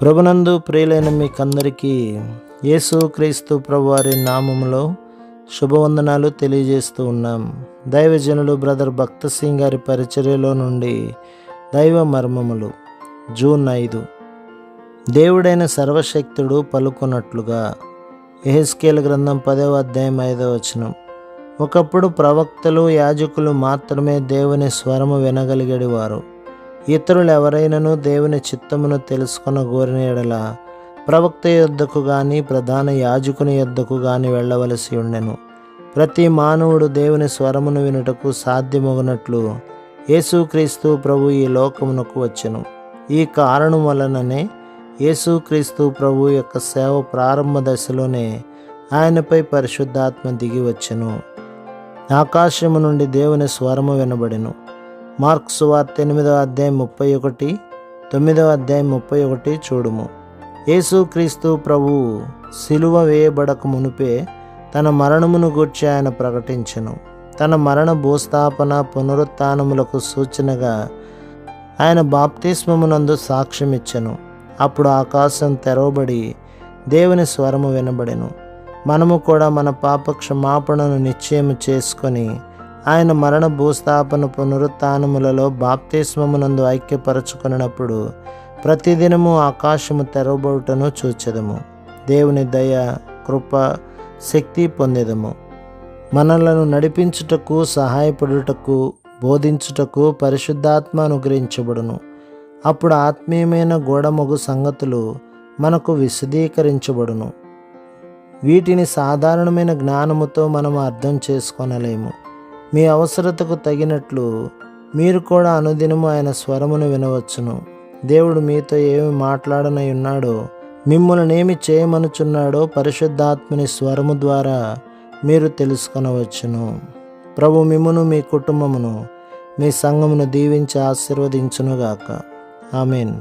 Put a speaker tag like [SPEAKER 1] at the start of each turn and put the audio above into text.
[SPEAKER 1] ప్రభునందు ప్రియులైన మీకందరికీ యేసుక్రీస్తు ప్రభువారి నామములో శుభవందనాలు తెలియజేస్తూ ఉన్నాం. దైవజనులు బ్రదర్ భక్త సింగ్ గారి పరిచర్యలో నుండి దైవ మర్మములు జూన్ 5. దేవుడైన సర్వశక్తుడు పలుకున్నట్లుగా. యెహెజ్కేలు గ్రంథం 10వ అధ్యాయం 5వ వచనం. ఒకప్పుడు ప్రవక్తలు యాజకులు మాత్రమే దేవుని స్వరము వినగలిగేవారు. ఇతరులు ఎవరైనాను దేవుని చిత్తమును తెలుసుకొన గోరిన ఎడల ప్రవక్త యొద్దకు గాని ప్రధాన యాజకుని యొద్దకు గాని వెళ్ళవలసి ఉండెను. ప్రతి మానవుడు దేవుని స్వరమును వినుటకు సాధ్యమగునట్లు యేసుక్రీస్తు ప్రభు ఈ లోకమునకు వచ్చెను. ఈ కారణం వలననే యేసుక్రీస్తు ప్రభు యొక్క సేవ ప్రారంభ దశలోనే ఆయనపై పరిశుద్ధాత్మ దిగి వచ్చెను. ఆకాశము నుండి దేవుని స్వరము వినబడెను. మార్కు సువార్త 8వ అధ్యాయం 31, 9వ అధ్యాయం 31 చూడుము. యేసుక్రీస్తు ప్రభువు సిలువ వేయబడక మునిపే తన మరణమును గూర్చి ఆయన ప్రకటించెను. తన మరణ భూస్థాపన పునరుత్థానములకు సూచనగా ఆయన బాప్తిస్మమునందు సాక్ష్యమిచ్చెను. అప్పుడు ఆకాశం తెరవబడి దేవుని స్వరము వినబడెను. మనము కూడా మన పాప క్షమాపణను నిశ్చయము చేసుకొని ఆయన మరణ భూస్థాపన పునరుత్థానములలో బాప్తిస్మమునందు ఐక్యపరచుకున్నప్పుడు ప్రతిదినము ఆకాశము తెరవబడుటను చూచెదము. దేవుని దయ, కృప, శక్తి పొందెదము. మనలను నడిపించుటకు, సహాయపడుటకు, బోధించుటకు పరిశుద్ధాత్మ అనుగ్రహించబడును. అప్పుడు ఆత్మీయమైన గూఢమగు సంగతులు మనకు విశదీకరించబడును. వీటిని సాధారణమైన జ్ఞానముతో మనం అర్థం చేసుకొనలేము. మీ అవసరతకు తగినట్లు మీరు కూడా అనుదినము ఆయన స్వరమును వినవచ్చును. దేవుడు మీతో ఏమి మాట్లాడనై ఉన్నాడో, మిమ్మల్ని ఏమి చేయమనుచున్నాడో పరిశుద్ధాత్మని స్వరము ద్వారా మీరు తెలుసుకొనవచ్చును. ప్రభు మిమ్మును, మీ కుటుంబమును, మీ సంఘమును దీవించి ఆశీర్వదించునుగాక. ఆమేన్.